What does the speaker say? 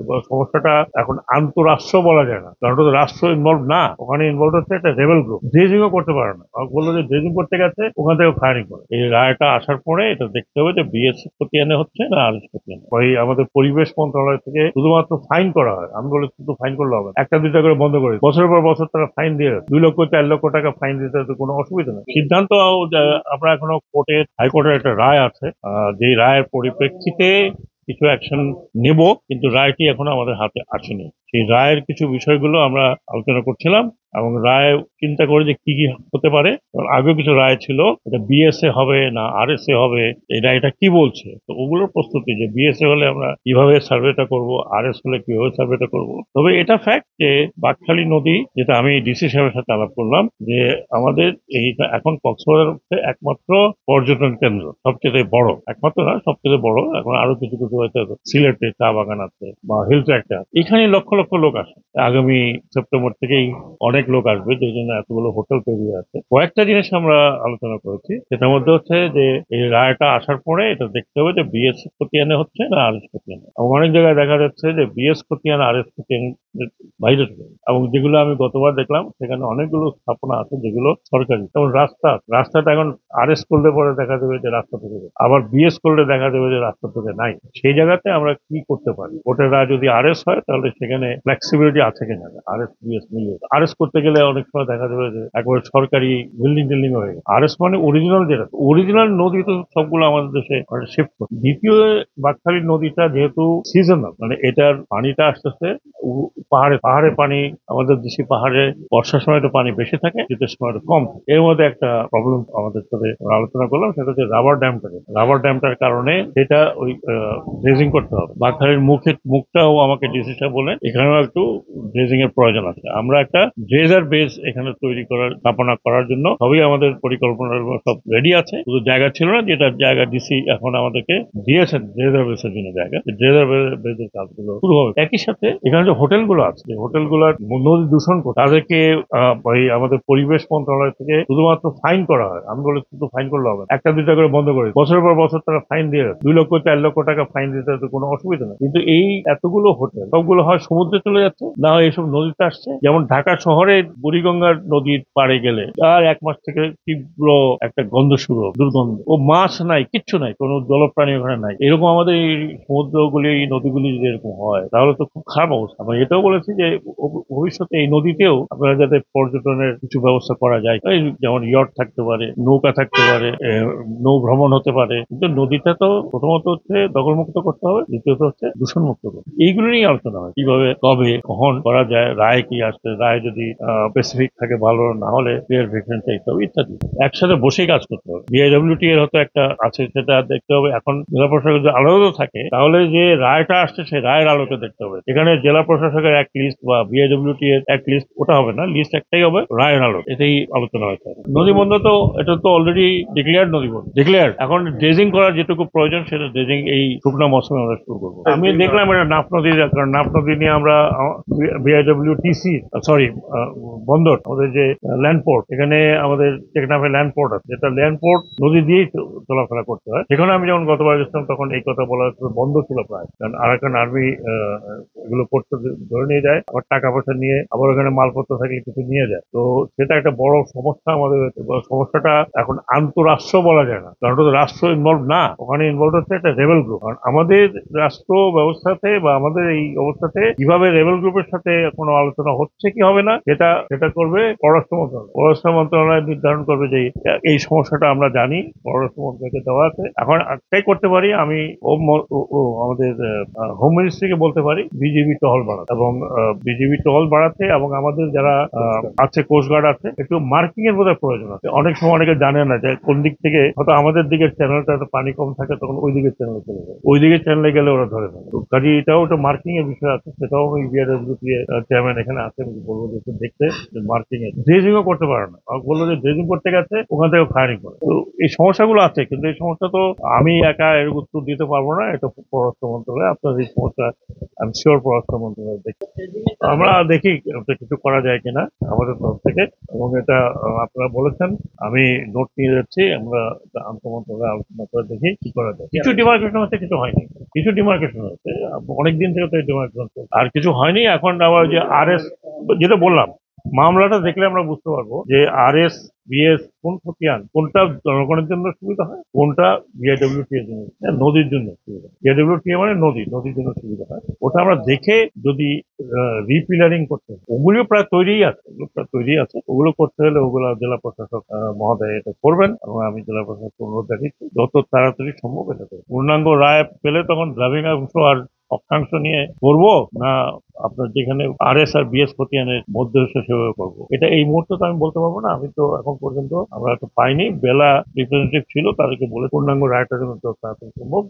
এবার সমস্যাটা এখন আন্তঃরাষ্ট্র বলা যায় না, কারণ ওটা তো রাষ্ট্র ইনভলভ না, ওখানে ইনভলভ হচ্ছে একটা রেবেল গ্রুপ। ড্রেজিংও করতে পারে না, বললো যে ড্রেজিং করতে গেছে, ওখান থেকে ফায়ারিং করে। এই রায়টা আসার পরে এটা দেখতে হবে যে বিএসএফ খতিয়ানে হচ্ছে না আরএস খতিয়ানে। ওই আমাদের পরিবেশ মন্ত্রণালয় থেকে শুধুমাত্র ফাইন করা হয়। আমি বলে শুধু ফাইন করলে হবে না, একটা দুইটা করে বন্ধ করে বছরের পর বছর তারা ফাইন দিয়ে 2 লক্ষ 4 লক্ষ টাকা ফাইন দিতে তো কোনো অসুবিধা নেই। সিদ্ধান্ত আমরা এখনো কোর্টের, হাইকোর্টের একটা রায় আছে, যে রায়ের পরিপ্রেক্ষিতে কিছু অ্যাকশন নেব, কিন্তু রায়টি এখনো আমাদের হাতে আসেনি। সেই রায়ের কিছু বিষয়গুলো আমরা আলোচনা করছিলাম এবং রায় চিন্তা করে যে কি কি হতে পারে। আগেও কিছু রায় ছিল, এটা বিএসএ হবে না আরএসএ হবে, এই রায়টা কি বলছে, তো ওগুলোর প্রস্তুতি যে বিএসএ হলে আমরা কিভাবে সার্ভেটা করব, আরএস হলে কিভাবে সার্ভেটা করব। তবে এটা ফ্যাক্ট যে বাকখালী নদী, যেটা আমি ডিসি সাহেবের সাথে আলাপ করলাম, যে আমাদের এইটা এখন কক্সবাজার হচ্ছে একমাত্র পর্যটন কেন্দ্র, সবচেয়ে বড়, একমাত্র না সবচেয়ে বড়। এখন আরো কিছু কিছু হয়তো সিলেটে চা বাগান আছে বা হিল ট্র্যাক্টে আছে, এখানে লক্ষ লক্ষ লোক আসে। আগামী সেপ্টেম্বর থেকেই অনেক লোক আসবে, যে জন্য এতগুলো হোটেল তৈরি আছে। কয়েকটা জিনিস আমরা আলোচনা করেছি, সেটার মধ্যে হচ্ছে যে এই রায়টা আসার পরে এটা দেখতে হবে যে বিএস খতিয়ানে হচ্ছে না আরএস খতিয়ানে। এবং অনেক জায়গায় দেখা যাচ্ছে যে বিএস খতিয়ান আরএস খতিয়ান বাইরে থেকে, এবং যেগুলো আমি গতবার দেখলাম সেখানে অনেকগুলো স্থাপনা আছে যেগুলো সরকারি, যেমন রাস্তাটা এখন আরএস করলে পরে দেখা যাবে যে রাস্তা থেকে, আবার বিএস করলে দেখা যাবে যে রাস্তা থেকে নাই। সেই জায়গাতে আমরা কি করতে পারি, ভোটের রায় যদি আরএস হয় তাহলে সেখানে ফ্লেক্সিবিলিটি আছে কিনা, আরএস বিএস মিলিয়ে। আরএস করতে গেলে অনেক সময় দেখা যাবে যে একবারে সরকারি বিল্ডিং টিল্ডিং হয়ে গেছে। আরএস মানে অরিজিনাল, যেটা অরিজিনাল নদী তো সবগুলো আমাদের দেশে শিফট করে। দ্বিতীয়, বাকখালী নদীটা যেহেতু সিজনাল, মানে এটার পানিটা আসতেছে পাহাড়ে পাহাড়ে পানি, আমাদের দেশি পাহাড়ে বর্ষার সময় তো পানি বেশি থাকে, শীতের সময় কম থাকে। এর মধ্যে একটা প্রবলেম আমাদের সাথে আলোচনা করলাম, সেটা হচ্ছে রাবার ড্যামটার কারণে সেটা ওই ড্রেজিং করতে হবে। বাকখালীর মুখটাও আমাকে ডিসি সাহেব বলেন এখানেও একটু ড্রেজিং এর প্রয়োজন আছে। আমরা একটা ড্রেজার বেস এখানে তৈরি করার, স্থাপনা করার জন্য সবই আমাদের পরিকল্পনা সব রেডি আছে, শুধু জায়গা ছিল না, যেটা জায়গা ডিসি এখন আমাদেরকে দিয়েছেন ড্রেজার বেসের জন্য জায়গা। ড্রেজার বেসের কাজগুলো শুরু হবে। একই সাথে এখানে যে হোটেলগুলো আছে, হোটেলগুলোর নদী দূষণ করে তাদেরকে ওই আমাদের পরিবেশ মন্ত্রণালয় থেকে শুধুমাত্র ফাইন করা হয়। আমি বলে শুধু ফাইন করলে হবে না, একটা দুইটা করে বন্ধ করে বছরের পর বছর তারা ফাইন দিয়ে 2 লক্ষ 4 লক্ষ টাকা ফাইন দিতে তো কোনো অসুবিধা নেই। কিন্তু এই এতগুলো হোটেল সবগুলো হয় সমুদ্রে চলে যাচ্ছে, না হয় এইসব নদীতে আসছে। যেমন ঢাকা শহরে বুড়িগঙ্গার নদীর পাড়ে গেলে আর 1 মাস থেকে তীব্র একটা গন্ধ শুরু, দুর্গন্ধ। ও মাছ নাই, কিচ্ছু নাই, কোনো জলপ্রাণী ওখানে নাই। এরকম আমাদের এই সমুদ্রগুলি, এই নদীগুলি যদি এরকম হয় তাহলে তো খুব খারাপ অবস্থা। আমি এটাও বলেছি যে ভবিষ্যতে এই নদীতেও আপনারা যাতে পর্যটনের কিছু ব্যবস্থা করা যায়, এই যেমন ইয়ট থাকতে পারে, নৌকা থাকতে পারে, নৌ ভ্রমণ হতে পারে। কিন্তু নদীটা তো প্রথমত হচ্ছে দখলমুক্ত করতে হবে, দ্বিতীয়ত হচ্ছে দূষণ মুক্ত করতে হবে। এইগুলো নিয়ে আলোচনা হয়, কিভাবে কবে কখন করা যায়, রায় কি আসছে, রায় যদি স্পেসিফিক থাকে ভালো, না হলে ক্লিয়ার ভ্যাকেন্সি চাইতে হবে ইত্যাদি। একসাথে বসেই কাজ করতে হবে। বিআইডব্লিউটি এর হয়তো একটা আছে, সেটা দেখতে হবে। এখন জেলা প্রশাসক যদি আলাদা থাকে তাহলে যে রায়টা আসছে সেই রায়ের আলোকে দেখতে হবে। এখানে জেলা প্রশাসকের এক লিস্ট বা বিআইডব্লিউটি এর এক লিস্ট, ওটা হবে না, লিস্ট একটাই হবে, রায়ের আলোক। এটাই আলোচনা হয়েছে। নদী বন্ধ তো এটা তো অলরেডি ডিক্লেয়ার নদী বন্ধ, ডিক্লেয়ার। এখন ড্রেজিং করার যেটুকু প্রয়োজন সেটা ড্রেজিং এই শুকনো মৌসুমে আমরা শুরু করবো। আমি দেখলাম এটা নাফ নদী, কারণ নাফ নদী নিয়ে আমরা বিআইডব্লিউটিসি, সরি বন্দর, আমাদের যে ল্যান্ড পোর্ট, এখানে আমাদের টেকনাফে ল্যান্ড পোর্ট আছে, যেটা ল্যান্ড পোর্ট নদী দিয়েই চলাফেরা করতে হয়। সেখানে আমি যখন গতবার গেছিলাম তখন এই কথা বলা বন্ধ ছিল প্রায়, কারণ আরাকান আর্মি এগুলো করতে ধরে নিয়ে যায়, আবার টাকা পয়সা নিয়ে আবার ওখানে মালপত্র থাকলে কিছু নিয়ে যায়। তো সেটা একটা বড় সমস্যা আমাদের হয়েছে। সমস্যাটা এখন আন্তঃরাষ্ট্র বলা যায় না, কারণ ওটা তো রাষ্ট্র ইনভলভ না, ওখানে ইনভলভ হচ্ছে একটা রেবেল গ্রুপ। কারণ আমাদের রাষ্ট্র ব্যবস্থাতে বা আমাদের এই অবস্থাতে কিভাবে রেবেল গ্রুপের সাথে কোনো আলোচনা হচ্ছে কি হবে না, সেটা করবে পররাষ্ট্র মন্ত্রণালয়। পররাষ্ট্র মন্ত্রণালয় নির্ধারণ করবে যে এই সমস্যাটা আমরা জানি, পররাষ্ট্র মন্ত্রণালয়কে দেওয়া আছে। এখন একটাই করতে পারি, আমি আমাদের হোম মিনিস্ট্রিকে বলতে পারি বিজিবি টহল বাড়াতে, এবং বিজিবি টহল বাড়াতে, এবং আমাদের যারা আছে কোস্টগার্ড আছে, একটু মার্কিং এর বোধহয় প্রয়োজন আছে। অনেক সময় অনেকে জানে না যে কোন দিক থেকে, হয়তো আমাদের দিকের চ্যানেলটা পানি কম থাকে, তখন ওই দিকের চ্যানেলে চলে যায়, ওই দিকের চ্যানেলে গেলে ওরা ধরে ফেলে। তো কাজে এটাও একটা মার্কিং এর বিষয় আছে, সেটাও ওই বিআরডব্লিউটি চেয়ারম্যান এখানে আছে, বলবো যে একটু দেখতে মার্কিং এর। ড্রেজিংও করতে পারে না, বললো যে ড্রেজিং করতে গেছে, ওখান থেকে ফায়ারিং করে। তো এই সমস্যাগুলো আছে, কিন্তু এই সমস্যা তো আমি একা এর উত্তর দিতে পারবো না, এটা পররাষ্ট্র মন্ত্রণালয়। আপনার এই সমস্যা আমি শিওর পররাষ্ট্র মন্ত্রণালয় আমরা দেখি ওটা কিছু করা যায় কিনা আমাদের তরফ থেকে, এবং এটা আপনারা বলেছেন, আমি নোট নিয়ে যাচ্ছি। আমরা আন্তমন্ত্রণালয়ে আলোচনা করে দেখি কি করা যায়। কিছু ডিমার্কেশন হচ্ছে, কিছু হয়নি। কিছু ডিমার্কেশন হচ্ছে, অনেকদিন থেকে তো এই ডিমার্কেশন চলছে। আর কিছু হয়নি। এখন আবার যে আরএস, যেটা বললাম, মামলাটা দেখলে আমরা বুঝতে পারবো যে আরএস বিএস কোন খতিয়ান, কোনটা জনগণের জন্য সুবিধা হয়, কোনটা বিআইডব্লিউটি এর জন্য, নদীর জন্য সুবিধা। বিআইডব্লিউটি মানে নদীর জন্য সুবিধা হয়। ওটা আমরা দেখে যদি রিপিলারিং করতে হয়, ওগুলো প্রায় তৈরি আছে, ওগুলো করতে হলে ওগুলো জেলা প্রশাসক মহোদয় এটা করবেন, এবং আমি জেলা প্রশাসক অনুরোধ রাখছি যত তাড়াতাড়ি সম্ভব এটা করবেন। পূর্ণাঙ্গ রায় পেলে তখন ড্রাইভিং অংশ আর অক্ষাংশ নিয়ে করবো, না আপনার যেখানে আরএস আর বিএস খতিয়ানের মধ্যে সেভাবে করবো, এটা এই মুহূর্তে তো আমি বলতে পারবো না। আমি তো এখন পর্যন্ত আমরা তো পাইনি, বেলা রিপ্রেজেন্টেটিভ ছিল, তাদেরকে বলে পূর্ণাঙ্গ রায়টা যেন যত তাড়াতাড়ি সম্ভব